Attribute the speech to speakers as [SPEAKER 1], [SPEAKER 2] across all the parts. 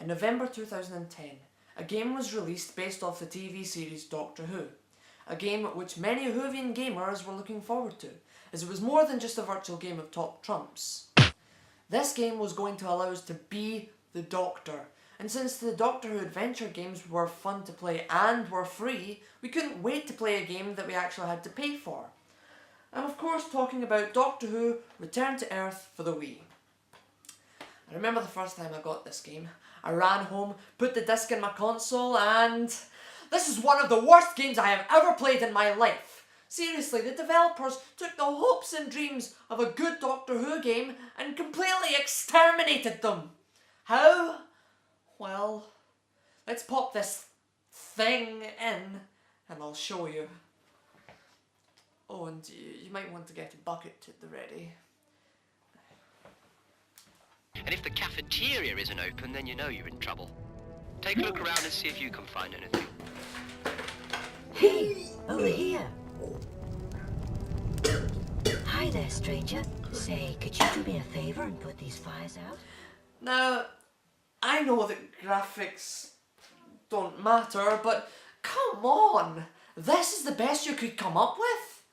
[SPEAKER 1] In November 2010, a game was released based off the TV series Doctor Who, a game which many Whovian gamers were looking forward to, as it was more than just a virtual game of top trumps. This game was going to allow us to be the Doctor, and since the Doctor Who adventure games were fun to play and were free, we couldn't wait to play a game that we actually had to pay for. I'm of course talking about Doctor Who Return to Earth for the Wii. I remember the first time I got this game. I ran home, put the disc in my console, and this is one of the worst games I have ever played in my life. Seriously, the developers took the hopes and dreams of a good Doctor Who game and completely exterminated them. How? Well, let's pop this thing in and I'll show you. Oh, and you might want to get a bucket at the ready.
[SPEAKER 2] And if the cafeteria isn't open, then you know you're in trouble. Take a look around and see if you can find anything.
[SPEAKER 3] Hey, over here. Hi there, stranger. Say, could you do me a favor and put these fires out?
[SPEAKER 1] Now, I know that graphics don't matter, but come on! This is the best you could come up with?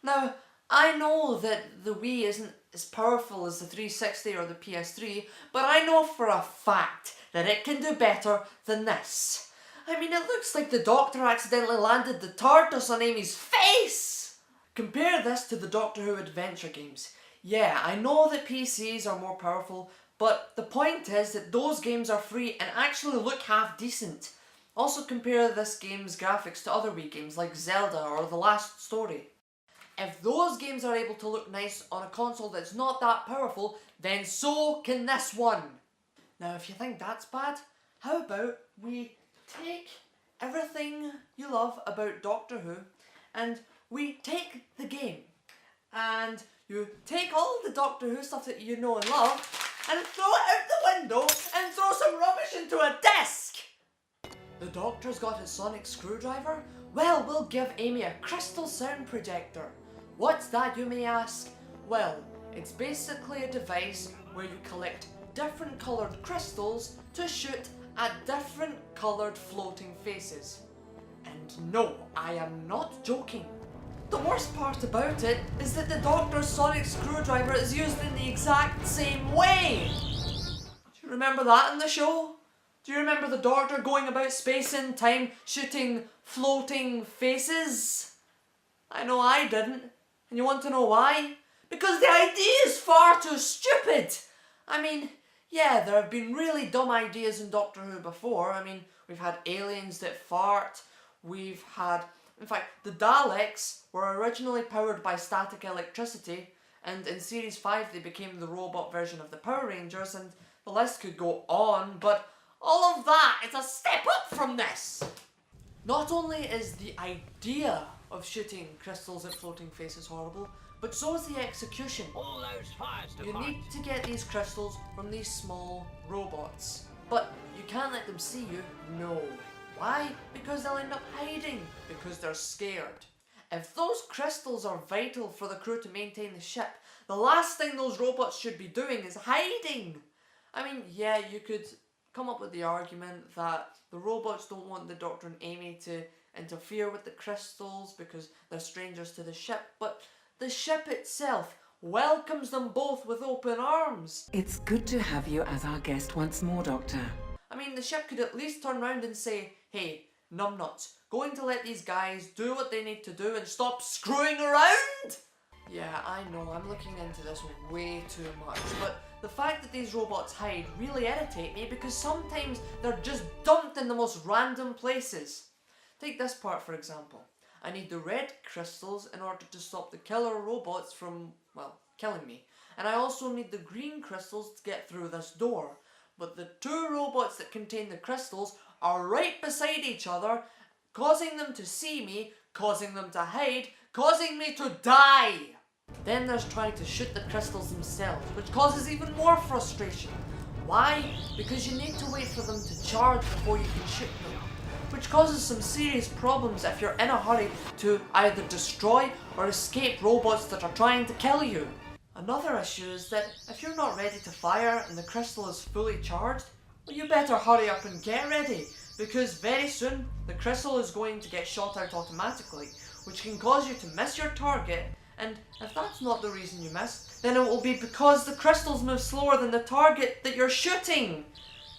[SPEAKER 1] Now, I know that the Wii isn't as powerful as the 360 or the PS3, but I know for a fact that it can do better than this. I mean, it looks like the Doctor accidentally landed the TARDIS on Amy's face! Compare this to the Doctor Who adventure games. Yeah, I know that PCs are more powerful, but the point is that those games are free and actually look half decent. Also compare this game's graphics to other Wii games like Zelda or The Last Story. If those games are able to look nice on a console that's not that powerful, then so can this one. Now if you think that's bad, how about we take everything you love about Doctor Who and we take the game and you take all the Doctor Who stuff that you know and love and throw it out the window and throw some rubbish into a desk! The Doctor's got his sonic screwdriver? Well, we'll give Amy a crystal sound projector. What's that, you may ask? Well, it's basically a device where you collect different coloured crystals to shoot at different coloured floating faces. And no, I am not joking. The worst part about it is that the Doctor's sonic screwdriver is used in the exact same way. Do you remember that in the show? Do you remember the Doctor going about space and time shooting floating faces? I know I didn't. And you want to know why? Because the idea is far too stupid! I mean, yeah, there have been really dumb ideas in Doctor Who before. I mean, we've had aliens that fart, we've had... In fact, the Daleks were originally powered by static electricity, and in Series 5 they became the robot version of the Power Rangers, and the list could go on, but all of that is a step up from this! Not only is the idea of shooting crystals at floating faces horrible, but so is the execution.
[SPEAKER 2] All those fires to
[SPEAKER 1] You need to get these crystals from these small robots. But you can't let them see you, no. Why? Because they'll end up hiding, because they're scared. If those crystals are vital for the crew to maintain the ship, the last thing those robots should be doing is hiding. I mean, yeah, you could come up with the argument that the robots don't want the Doctor and Amy to interfere with the crystals because they're strangers to the ship, but the ship itself welcomes them both with open arms.
[SPEAKER 4] It's good to have you as our guest once more, Doctor.
[SPEAKER 1] I mean, the ship could at least turn around and say, hey, numbnuts, going to let these guys do what they need to do and stop screwing around? Yeah, I know, I'm looking into this way too much, but the fact that these robots hide really irritate me because sometimes they're just dumped in the most random places. Take this part for example. I need the red crystals in order to stop the killer robots from, well, killing me. And I also need the green crystals to get through this door. But the two robots that contain the crystals are right beside each other, causing them to see me, causing them to hide, causing me to die! Then there's trying to shoot the crystals themselves, which causes even more frustration. Why? Because you need to wait for them to charge before you can shoot them, which causes some serious problems if you're in a hurry to either destroy or escape robots that are trying to kill you. Another issue is that if you're not ready to fire and the crystal is fully charged, Well, you better hurry up and get ready, because very soon the crystal is going to get shot out automatically, which can cause you to miss your target, and if that's not the reason you missed, then it will be because the crystals move slower than the target that you're shooting.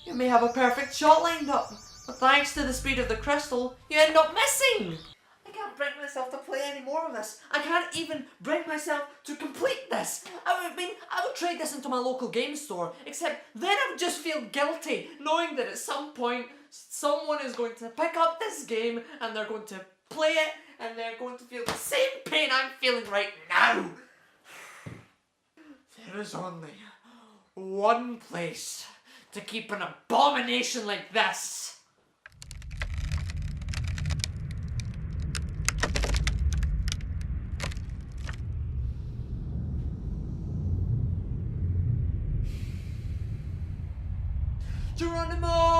[SPEAKER 1] You may have a perfect shot lined up, but thanks to the speed of the crystal, you end up missing. I can't bring myself to play any more of this. I can't even bring myself to complete this. I would trade this into my local game store, except then I would just feel guilty knowing that at some point someone is going to pick up this game and they're going to play it and they're going to feel the same pain I'm feeling right now. There is only one place to keep an abomination like this. Geronimo!